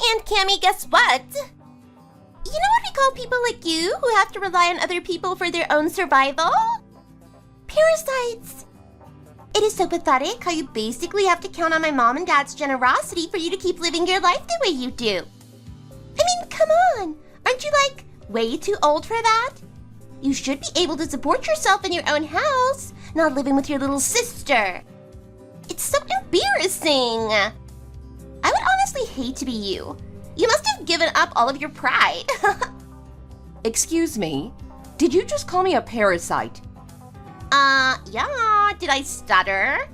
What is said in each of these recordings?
And Cammy, guess what? You know what we call people like you who have to rely on other people for their own survival? Parasites. It is so pathetic how you basically have to count on my mom and dad's generosity for you to keep living your life the way you do. I mean, come on. Aren't you, way too old for that? You should be able to support yourself in your own house, not living with your little sister. It's so embarrassing. I would honestly hate to be you. You must have given up all of your pride. Excuse me, did you just call me a parasite? Yeah, did I stutter?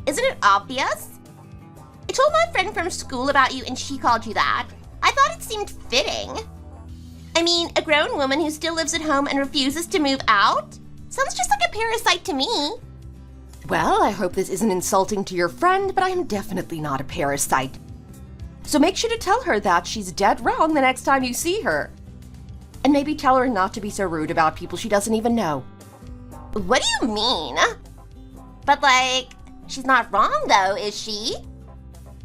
Isn't it obvious? I told my friend from school about you and she called you that. I thought it seemed fitting. I mean, a grown woman who still lives at home and refuses to move out? Sounds just like a parasite to me. Well, I hope this isn't insulting to your friend, but I am definitely not a parasite. So make sure to tell her that she's dead wrong the next time you see her. And maybe tell her not to be so rude about people she doesn't even know. What do you mean? But she's not wrong though, is she?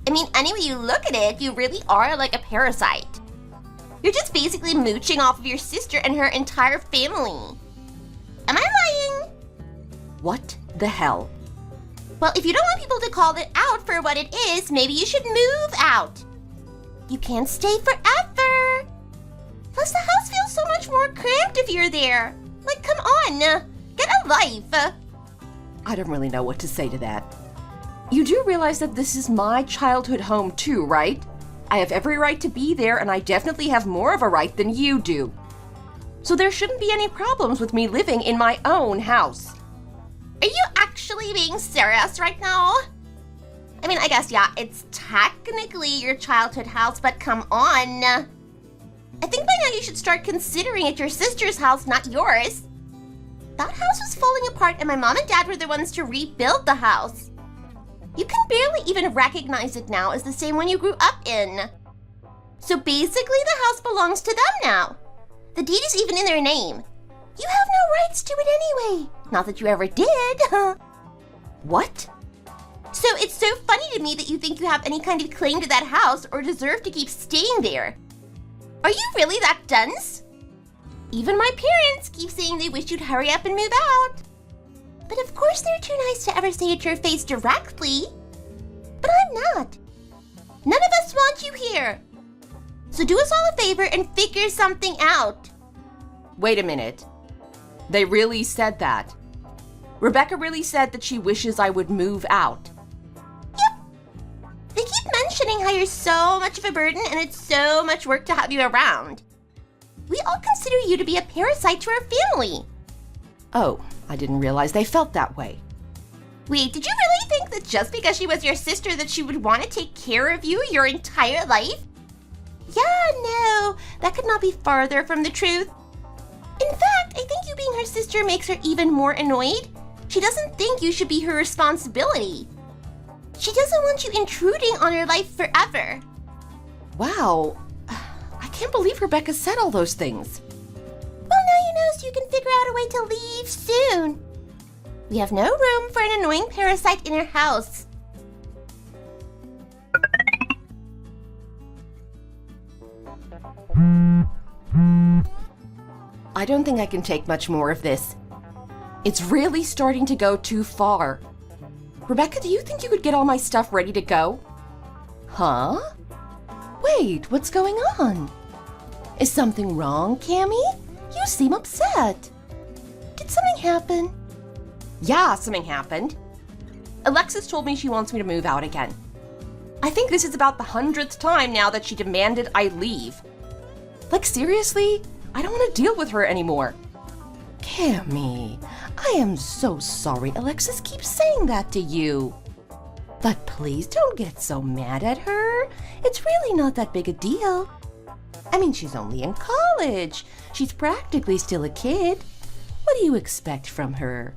I mean, any way you look at it, you really are like a parasite. You're just basically mooching off of your sister and her entire family. Am I lying? What the hell? Well, if you don't want people to call it out for what it is, maybe you should move out. You can't stay forever. Plus, the house feels so much more cramped if you're there. Come on, get a life. I don't really know what to say to that. You do realize that this is my childhood home too, right? I have every right to be there, and I definitely have more of a right than you do. So there shouldn't be any problems with me living in my own house. Are you actually being serious right now? I mean, I guess, yeah, it's technically your childhood house, but come on. I think by now you should start considering it your sister's house, not yours. That house was falling apart and my mom and dad were the ones to rebuild the house. You can barely even recognize it now as the same one you grew up in. So basically the house belongs to them now. The deed is even in their name. You have no rights to it anyway. Not that you ever did. What? So it's so funny to me that you think you have any kind of claim to that house or deserve to keep staying there. Are you really that dunce? Even my parents keep saying they wish you'd hurry up and move out. But of course they're too nice to ever say it to your face directly. But I'm not. None of us want you here. So do us all a favor and figure something out. Wait a minute. They really said that. Rebecca really said that she wishes I would move out. Yep. They keep mentioning how you're so much of a burden and it's so much work to have you around. We all consider you to be a parasite to our family. Oh, I didn't realize they felt that way. Wait, did you really think that just because she was your sister that she would want to take care of you your entire life? Yeah, no, that could not be farther from the truth. In fact, I think you being her sister makes her even more annoyed. She doesn't think you should be her responsibility. She doesn't want you intruding on her life forever. Wow, I can't believe Rebecca said all those things. Well, now you know so you can figure out a way to leave soon. We have no room for an annoying parasite in our house. I don't think I can take much more of this. It's really starting to go too far. Rebecca, do you think you could get all my stuff ready to go? Huh? Wait, what's going on? Is something wrong, Cammy? You seem upset. Did something happen? Yeah, something happened. Alexis told me she wants me to move out again. I think this is about the 100th time now that she demanded I leave. Seriously? I don't want to deal with her anymore. Cammy, I am so sorry Alexis keeps saying that to you. But please don't get so mad at her. It's really not that big a deal. I mean, she's only in college. She's practically still a kid. What do you expect from her?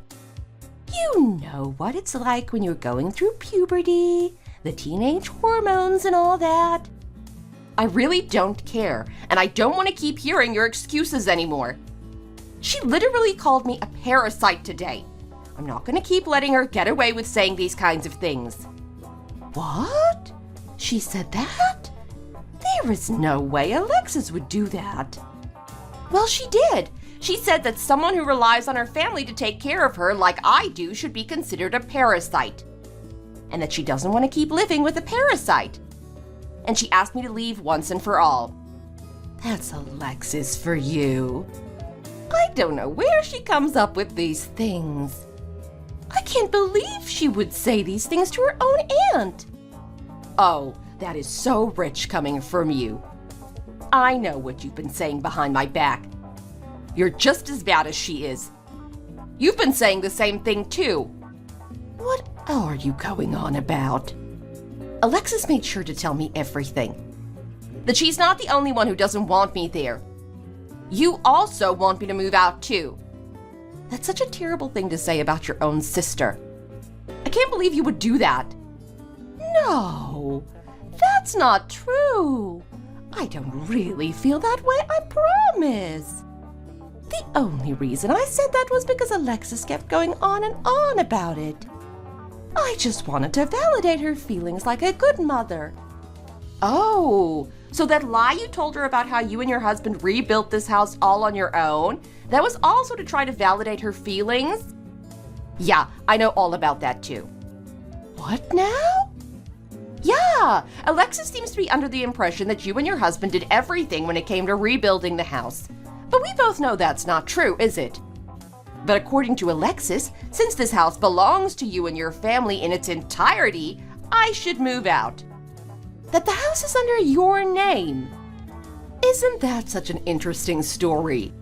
You know what it's like when you're going through puberty, the teenage hormones and all that. I really don't care, and I don't want to keep hearing your excuses anymore. She literally called me a parasite today. I'm not going to keep letting her get away with saying these kinds of things. What? She said that? They There is no way Alexis would do that. Well, she did. She said that someone who relies on her family to take care of her like I do should be considered a parasite. And that she doesn't want to keep living with a parasite. And she asked me to leave once and for all. That's Alexis for you. I don't know where she comes up with these things. I can't believe she would say these things to her own aunt. Oh, that is so rich coming from you. I know what you've been saying behind my back. You're just as bad as she is. You've been saying the same thing too. What are you going on about? Alexis made sure to tell me everything. That she's not the only one who doesn't want me there. You also want me to move out too. That's such a terrible thing to say about your own sister. I can't believe you would do that. No, that's not true. I don't really feel that way, I promise. The only reason I said that was because Alexis kept going on and on about it. I just wanted to validate her feelings like a good mother. Oh, so that lie you told her about how you and your husband rebuilt this house all on your own, that was also to try to validate her feelings? Yeah, I know all about that too. What now? Yeah, Alexis seems to be under the impression that you and your husband did everything when it came to rebuilding the house. But we both know that's not true, is it? But according to Alexis, since this house belongs to you and your family in its entirety, I should move out. That the house is under your name. Isn't that such an interesting story?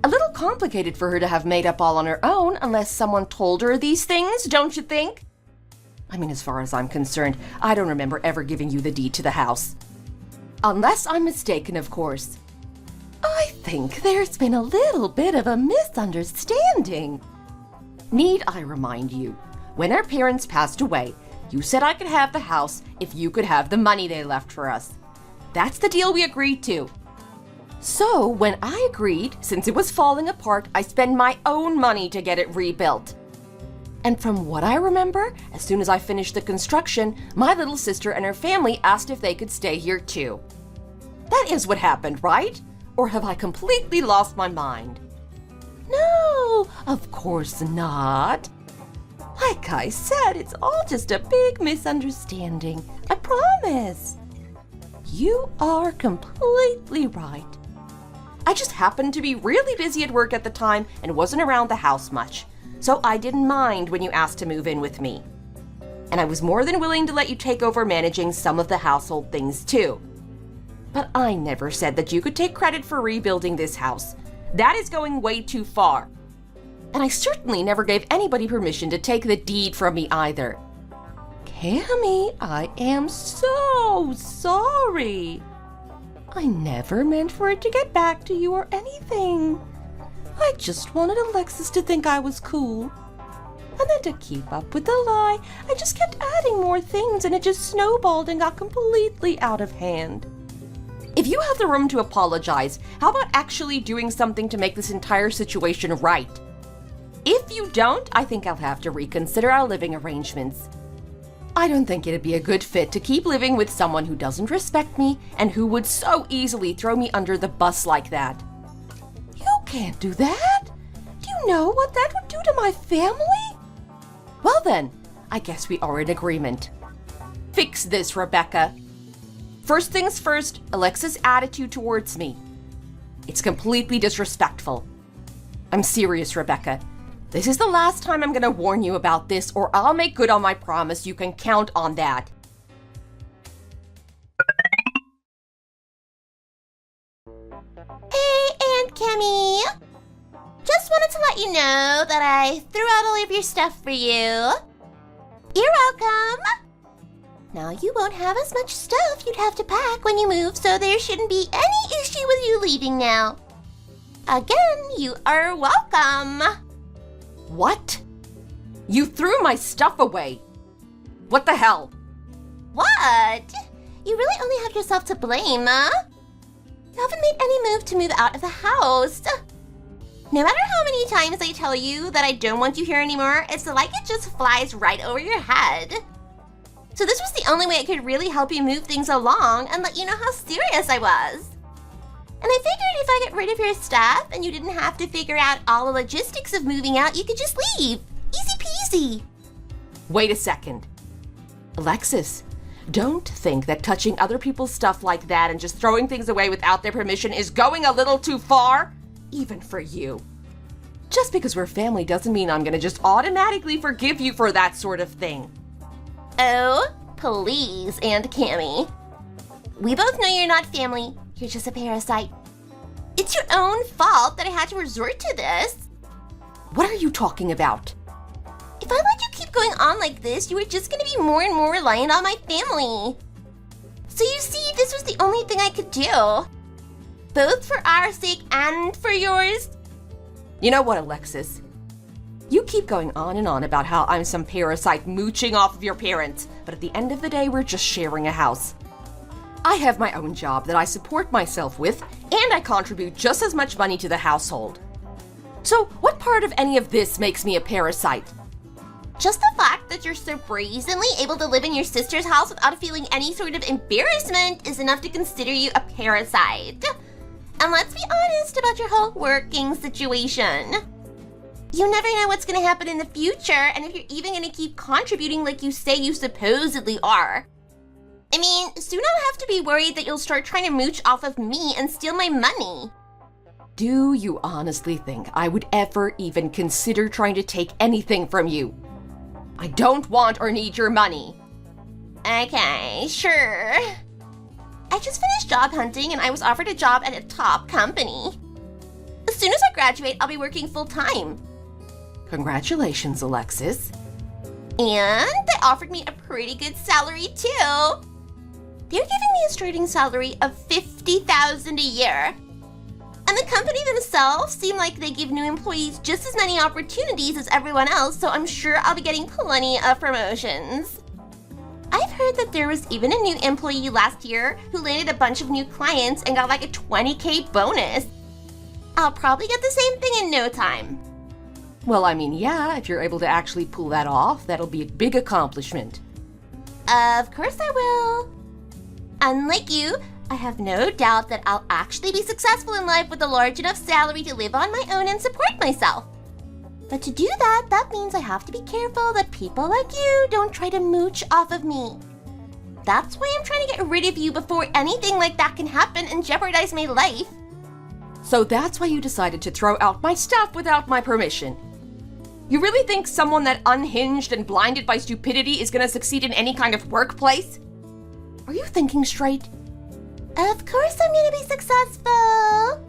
A little complicated for her to have made up all on her own unless someone told her these things, don't you think? I mean, as far as I'm concerned, I don't remember ever giving you the deed to the house. Unless I'm mistaken, of course. I think there's been a little bit of a misunderstanding. Need I remind you, when our parents passed away, you said I could have the house if you could have the money they left for us. That's the deal we agreed to. So when I agreed, since it was falling apart, I spent my own money to get it rebuilt. And from what I remember, as soon as I finished the construction, my little sister and her family asked if they could stay here too. That is what happened, right? Or have I completely lost my mind? No, of course not. Like I said, it's all just a big misunderstanding. I promise. You are completely right. I just happened to be really busy at work at the time and wasn't around the house much, so I didn't mind when you asked to move in with me. And I was more than willing to let you take over managing some of the household things too. But I never said that you could take credit for rebuilding this house. That is going way too far. And I certainly never gave anybody permission to take the deed from me either. Cammy, I am so sorry. I never meant for it to get back to you or anything. I just wanted Alexis to think I was cool. And then to keep up with the lie, I just kept adding more things and it just snowballed and got completely out of hand. If you have the room to apologize, how about actually doing something to make this entire situation right? If you don't, I think I'll have to reconsider our living arrangements. I don't think it'd be a good fit to keep living with someone who doesn't respect me and who would so easily throw me under the bus like that. You can't do that. Do you know what that would do to my family? Well then, I guess we are in agreement. Fix this, Rebecca. First things first, Alexis' attitude towards me. It's completely disrespectful. I'm serious, Rebecca. This is the last time I'm gonna warn you about this, or I'll make good on my promise. You can count on that. Hey, Aunt Cammy. Just wanted to let you know that I threw out all of your stuff for you. You're welcome. Now you won't have as much stuff you'd have to pack when you move, so there shouldn't be any issue with you leaving now. Again, you are welcome. What? You threw my stuff away. What the hell? What? You really only have yourself to blame, huh? You haven't made any move to move out of the house. No matter how many times I tell you that I don't want you here anymore, it's like it just flies right over your head. So this was the only way I could really help you move things along and let you know how serious I was. And I figured if I get rid of your stuff and you didn't have to figure out all the logistics of moving out, you could just leave. Easy peasy. Wait a second. Alexis, don't think that touching other people's stuff like that and just throwing things away without their permission is going a little too far, even for you. Just because we're family doesn't mean I'm gonna just automatically forgive you for that sort of thing. Oh, please, Aunt Cammy. We both know you're not family. You're just a parasite. It's your own fault that I had to resort to this. What are you talking about? If I let you keep going on like this, you are just going to be more and more reliant on my family. So you see, this was the only thing I could do. Both for our sake and for yours. You know what, Alexis? You keep going on and on about how I'm some parasite mooching off of your parents, but at the end of the day, we're just sharing a house. I have my own job that I support myself with, and I contribute just as much money to the household. So what part of any of this makes me a parasite? Just the fact that you're so brazenly able to live in your sister's house without feeling any sort of embarrassment is enough to consider you a parasite. And let's be honest about your whole working situation. You never know what's going to happen in the future, and if you're even going to keep contributing like you say you supposedly are. I mean, soon I'll have to be worried that you'll start trying to mooch off of me and steal my money. Do you honestly think I would ever even consider trying to take anything from you? I don't want or need your money. Okay, sure. I just finished job hunting and I was offered a job at a top company. As soon as I graduate, I'll be working full-time. Congratulations, Alexis. And they offered me a pretty good salary too. They're giving me a starting salary of $50,000 a year. And the company themselves seem like they give new employees just as many opportunities as everyone else, so I'm sure I'll be getting plenty of promotions. I've heard that there was even a new employee last year who landed a bunch of new clients and got like a $20K bonus. I'll probably get the same thing in no time. Well, I mean, yeah, if you're able to actually pull that off, that'll be a big accomplishment. Of course I will. Unlike you, I have no doubt that I'll actually be successful in life with a large enough salary to live on my own and support myself. But to do that, that means I have to be careful that people like you don't try to mooch off of me. That's why I'm trying to get rid of you before anything like that can happen and jeopardize my life. So that's why you decided to throw out my stuff without my permission. You really think someone that unhinged and blinded by stupidity is gonna succeed in any kind of workplace? Are you thinking straight? Of course I'm gonna be successful.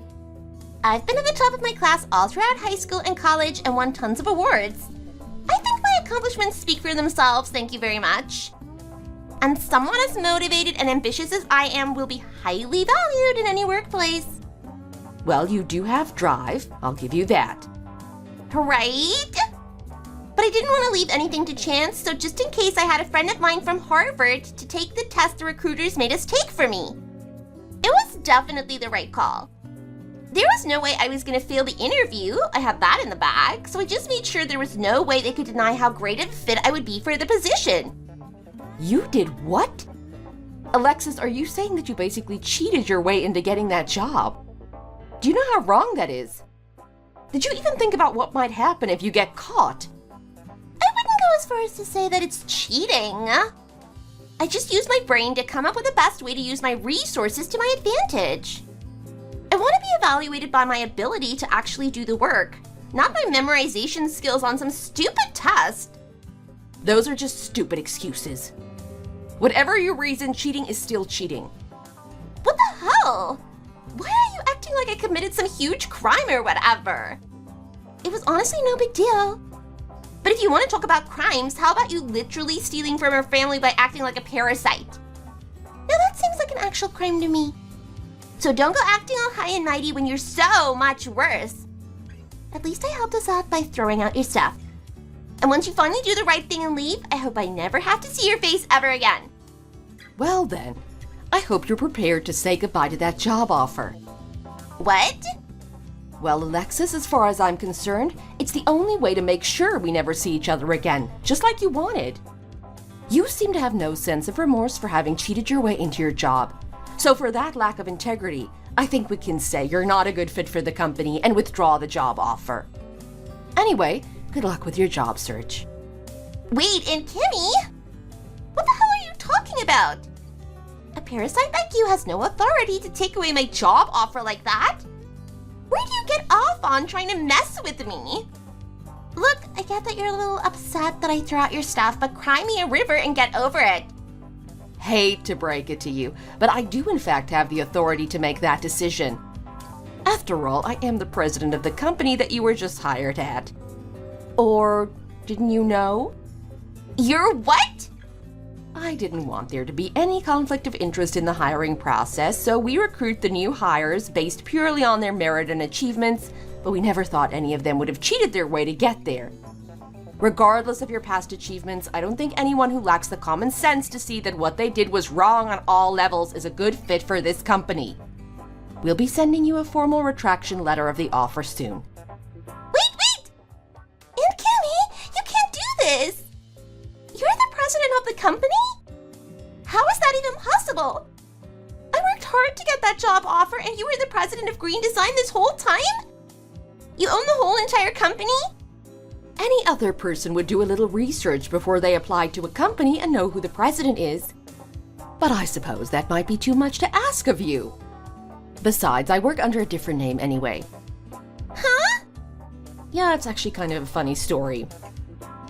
I've been at the top of my class all throughout high school and college and won tons of awards. I think my accomplishments speak for themselves, thank you very much. And someone as motivated and ambitious as I am will be highly valued in any workplace. Well, you do have drive, I'll give you that. Right? But I didn't want to leave anything to chance, so just in case I had a friend of mine from Harvard to take the test the recruiters made us take for me. It was definitely the right call. There was no way I was going to fail the interview, I had that in the bag, so I just made sure there was no way they could deny how great of a fit I would be for the position. You did what? Alexis, are you saying that you basically cheated your way into getting that job? Do you know how wrong that is? Did you even think about what might happen if you get caught? I wouldn't go as far as to say that it's cheating. I just used my brain to come up with the best way to use my resources to my advantage. I want to be evaluated by my ability to actually do the work, not my memorization skills on some stupid test. Those are just stupid excuses. Whatever your reason, cheating is still cheating. What the hell? Why are you acting like I committed some huge crime or whatever? It was honestly no big deal. But if you want to talk about crimes, how about you literally stealing from our family by acting like a parasite? Now that seems like an actual crime to me. So don't go acting all high and mighty when you're so much worse. At least I helped us out by throwing out your stuff. And once you finally do the right thing and leave, I hope I never have to see your face ever again. Well then, I hope you're prepared to say goodbye to that job offer. What? Well, Alexis, as far as I'm concerned, it's the only way to make sure we never see each other again, just like you wanted. You seem to have no sense of remorse for having cheated your way into your job. So for that lack of integrity, I think we can say you're not a good fit for the company and withdraw the job offer. Anyway, good luck with your job search. Wait, and Kimmy? What the hell are you talking about? A parasite like you has no authority to take away my job offer like that. Where do you get off on trying to mess with me? Look, I get that you're a little upset that I threw out your stuff, but cry me a river and get over it. Hate to break it to you, but I do in fact have the authority to make that decision. After all, I am the president of the company that you were just hired at. Or didn't you know? You're what? I didn't want there to be any conflict of interest in the hiring process, so we recruit the new hires based purely on their merit and achievements, but we never thought any of them would have cheated their way to get there. Regardless of your past achievements, I don't think anyone who lacks the common sense to see that what they did was wrong on all levels is a good fit for this company. We'll be sending you a formal retraction letter of the offer soon. Wait! Aunt Kimmy, you can't do this! You're the president of the company? How is that even possible? I worked hard to get that job offer and you were the president of Green Design this whole time? You own the whole entire company? Any other person would do a little research before they applied to a company and know who the president is. But I suppose that might be too much to ask of you. Besides, I work under a different name anyway. Huh? Yeah, it's actually kind of a funny story.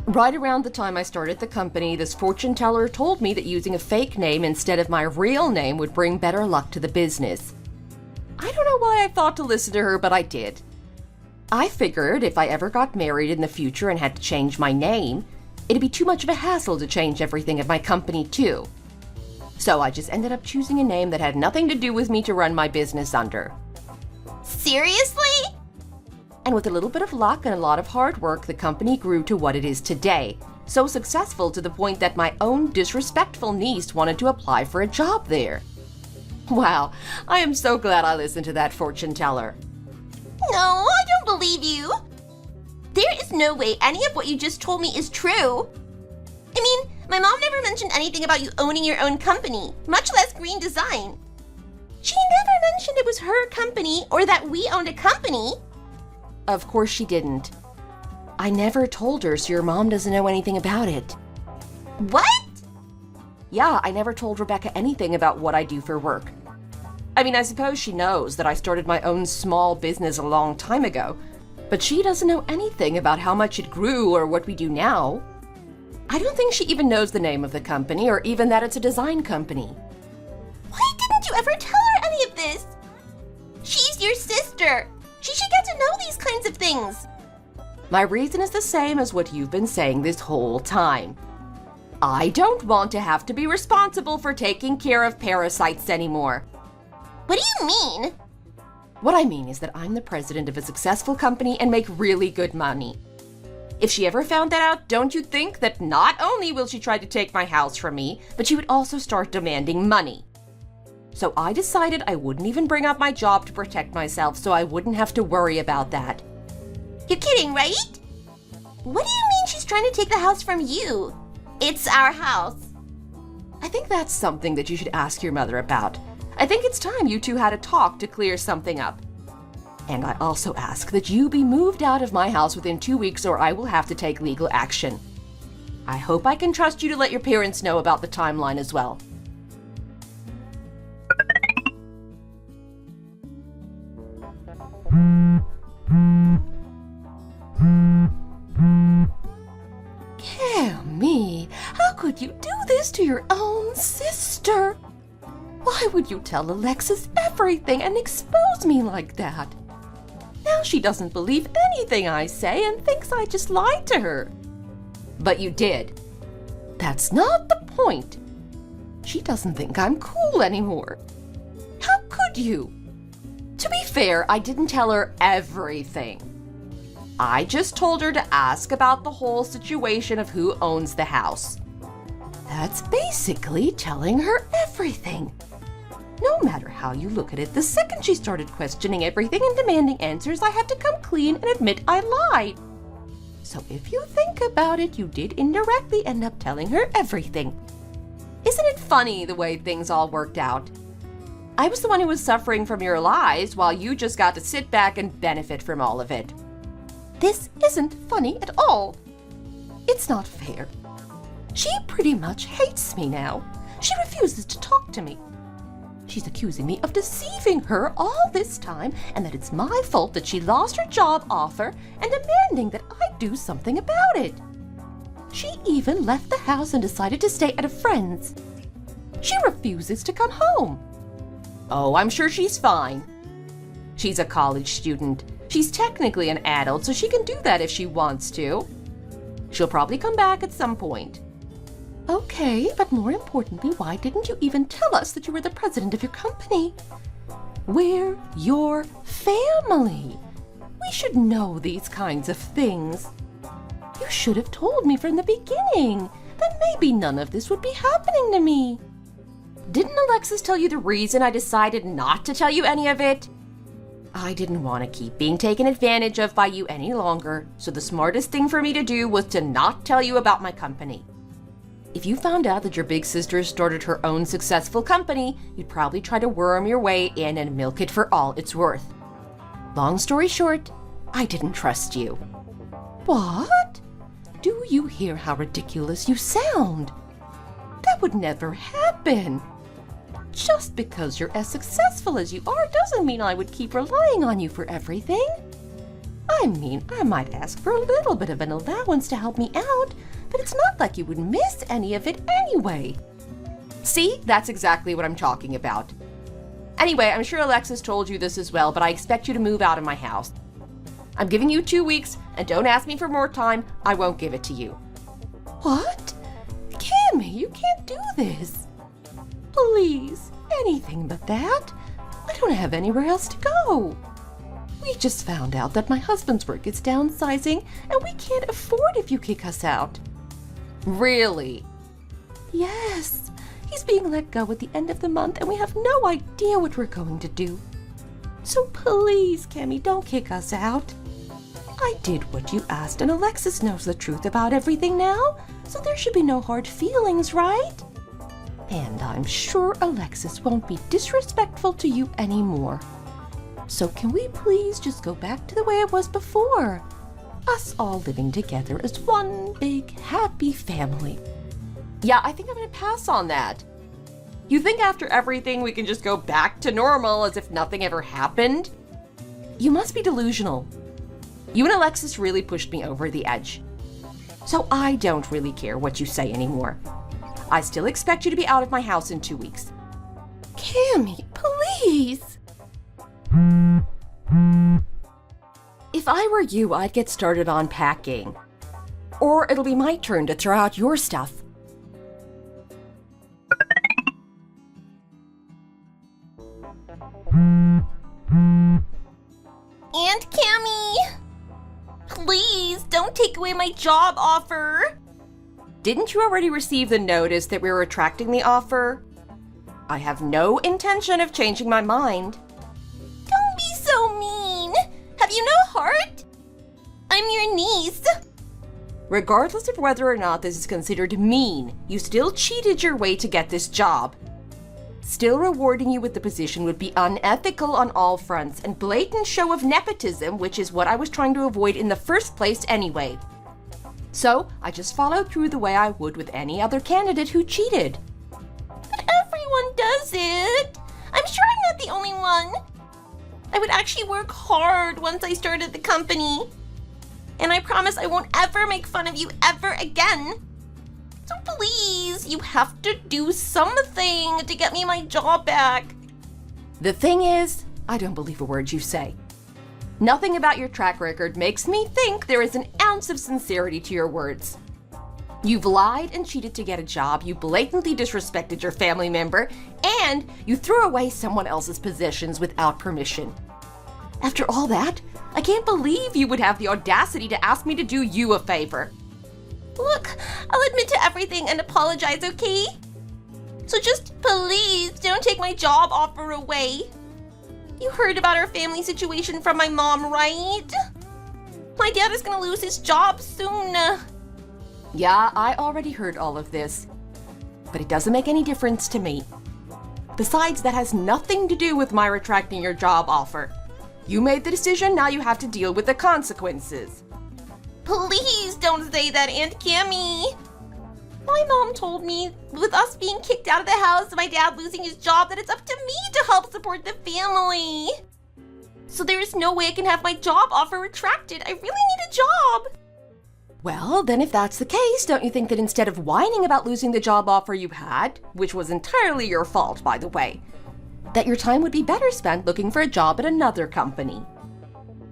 Right around the time I started the company, this fortune teller told me that using a fake name instead of my real name would bring better luck to the business. I don't know why I thought to listen to her, but I did. I figured if I ever got married in the future and had to change my name, it'd be too much of a hassle to change everything at my company too. So I just ended up choosing a name that had nothing to do with me to run my business under. Seriously? And with a little bit of luck and a lot of hard work, the company grew to what it is today. So successful to the point that my own disrespectful niece wanted to apply for a job there. Wow, I am so glad I listened to that fortune teller. No, I don't believe you. There is no way any of what you just told me is true. I mean, my mom never mentioned anything about you owning your own company, much less Green Design. She never mentioned it was her company or that we owned a company. Of course she didn't. I never told her, so your mom doesn't know anything about it. What? Yeah, I never told Rebecca anything about what I do for work. I mean, I suppose she knows that I started my own small business a long time ago, but she doesn't know anything about how much it grew or what we do now. I don't think she even knows the name of the company or even that it's a design company. Why didn't you ever tell her any of this? She's your sister. She should get to know these kinds of things. My reason is the same as what you've been saying this whole time. I don't want to have to be responsible for taking care of parasites anymore. What do you mean? What I mean is that I'm the president of a successful company and make really good money. If she ever found that out, don't you think that not only will she try to take my house from me, but she would also start demanding money? So I decided I wouldn't even bring up my job to protect myself so I wouldn't have to worry about that. You're kidding, right? What do you mean she's trying to take the house from you? It's our house. I think that's something that you should ask your mother about. I think it's time you two had a talk to clear something up. And I also ask that you be moved out of my house within 2 weeks or I will have to take legal action. I hope I can trust you to let your parents know about the timeline as well. Dear me, how could you do this to your own sister? Why would you tell Alexis everything and expose me like that? Now she doesn't believe anything I say and thinks I just lied to her. But you did. That's not the point. She doesn't think I'm cool anymore. How could you? To be fair, I didn't tell her everything. I just told her to ask about the whole situation of who owns the house. That's basically telling her everything. No matter how you look at it, the second she started questioning everything and demanding answers, I had to come clean and admit I lied. So if you think about it, you did indirectly end up telling her everything. Isn't it funny the way things all worked out? I was the one who was suffering from your lies while you just got to sit back and benefit from all of it. This isn't funny at all. It's not fair. She pretty much hates me now. She refuses to talk to me. She's accusing me of deceiving her all this time and that it's my fault that she lost her job offer and demanding that I do something about it. She even left the house and decided to stay at a friend's. She refuses to come home. Oh, I'm sure she's fine. She's a college student. She's technically an adult, so she can do that if she wants to. She'll probably come back at some point. Okay, but more importantly, why didn't you even tell us that you were the president of your company? We're your family. We should know these kinds of things. You should have told me from the beginning. Then maybe none of this would be happening to me. Didn't Alexis tell you the reason I decided not to tell you any of it? I didn't want to keep being taken advantage of by you any longer, so the smartest thing for me to do was to not tell you about my company. If you found out that your big sister started her own successful company, you'd probably try to worm your way in and milk it for all it's worth. Long story short, I didn't trust you. What? Do you hear how ridiculous you sound? That would never happen. Just because you're as successful as you are doesn't mean I would keep relying on you for everything. I mean, I might ask for a little bit of an allowance to help me out, but it's not like you would miss any of it anyway. See, that's exactly what I'm talking about. Anyway, I'm sure Alexis told you this as well, but I expect you to move out of my house. I'm giving you 2 weeks, and don't ask me for more time. I won't give it to you. What? Cammy, you can't do this. Please, anything but that. I don't have anywhere else to go. We just found out that my husband's work is downsizing, and we can't afford if you kick us out. Really? Yes. He's being let go at the end of the month, and we have no idea what we're going to do. So please, Cammy, don't kick us out. I did what you asked, and Alexis knows the truth about everything now, so there should be no hard feelings, right? And I'm sure Alexis won't be disrespectful to you anymore. So can we please just go back to the way it was before? Us all living together as one big happy family. Yeah, I think I'm gonna pass on that. You think after everything we can just go back to normal as if nothing ever happened? You must be delusional. You and Alexis really pushed me over the edge. So I don't really care what you say anymore. I still expect you to be out of my house in 2 weeks. Cammy, please. If I were you, I'd get started on packing. Or it'll be my turn to throw out your stuff. Aunt Cammy! Please, don't take away my job offer! Didn't you already receive the notice that we were retracting the offer? I have no intention of changing my mind. Don't be so mean! Have you no heart? I'm your niece. Regardless of whether or not this is considered mean, you still cheated your way to get this job. Still rewarding you with the position would be unethical on all fronts and blatant show of nepotism, which is what I was trying to avoid in the first place anyway. So, I just followed through the way I would with any other candidate who cheated. But everyone does it! I'm sure I'm not the only one. I would actually work hard once I started the company. And I promise I won't ever make fun of you ever again. So please, you have to do something to get me my job back. The thing is, I don't believe a word you say. Nothing about your track record makes me think there is an ounce of sincerity to your words. You've lied and cheated to get a job, you blatantly disrespected your family member, and you threw away someone else's possessions without permission. After all that, I can't believe you would have the audacity to ask me to do you a favor. Look, I'll admit to everything and apologize, okay? So just please don't take my job offer away. You heard about our family situation from my mom, right? My dad is gonna lose his job soon. Yeah, I already heard all of this. But it doesn't make any difference to me. Besides, that has nothing to do with my retracting your job offer. You made the decision, now you have to deal with the consequences. Please don't say that, Aunt Cammy. My mom told me, with us being kicked out of the house and my dad losing his job, that it's up to me to help support the family. So there is no way I can have my job offer retracted. I really need a job. Well, then if that's the case, don't you think that instead of whining about losing the job offer you had, which was entirely your fault, by the way, that your time would be better spent looking for a job at another company?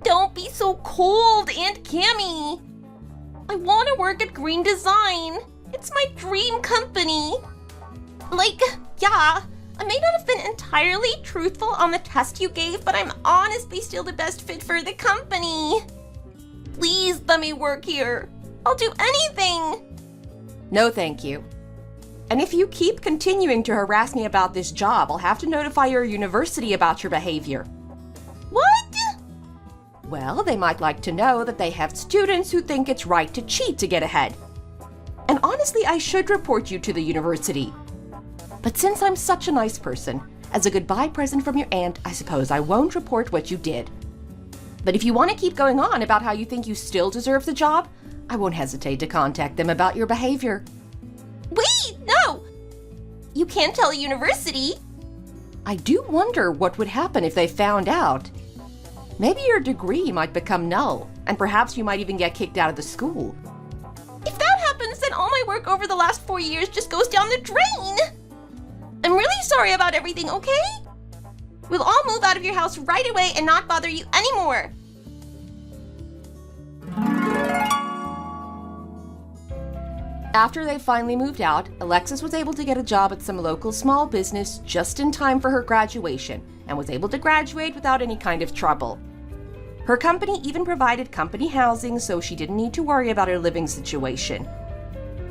Don't be so cold, Aunt Cammy. I want to work at Green Design. It's my dream company. Like, yeah, I may not have been entirely truthful on the test you gave, but I'm honestly still the best fit for the company. Please let me work here. I'll do anything. No, thank you. And if you keep continuing to harass me about this job, I'll have to notify your university about your behavior. What? Well, they might like to know that they have students who think it's right to cheat to get ahead. And honestly, I should report you to the university. But since I'm such a nice person, as a goodbye present from your aunt, I suppose I won't report what you did. But if you want to keep going on about how you think you still deserve the job, I won't hesitate to contact them about your behavior. Wait, no! You can't tell a university. I do wonder what would happen if they found out. Maybe your degree might become null, and perhaps you might even get kicked out of the school. If that happens, then all my work over the last 4 years just goes down the drain. I'm really sorry about everything, okay? We'll all move out of your house right away and not bother you anymore. After they finally moved out, Alexis was able to get a job at some local small business just in time for her graduation and was able to graduate without any kind of trouble. Her company even provided company housing, so she didn't need to worry about her living situation.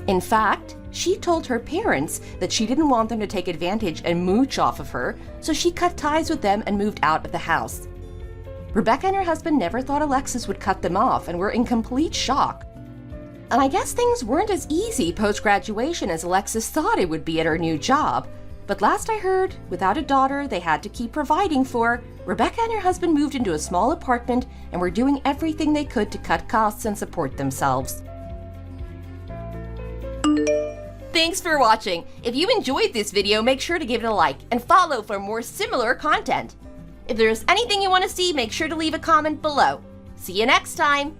In fact, she told her parents that she didn't want them to take advantage and mooch off of her, so she cut ties with them and moved out of the house. Rebecca and her husband never thought Alexis would cut them off and were in complete shock. And I guess things weren't as easy post-graduation as Alexis thought it would be at her new job. But last I heard, without a daughter they had to keep providing for, Rebecca and her husband moved into a small apartment and were doing everything they could to cut costs and support themselves. Thanks for watching. If you enjoyed this video, make sure to give it a like and follow for more similar content. If there's anything you want to see, make sure to leave a comment below. See you next time!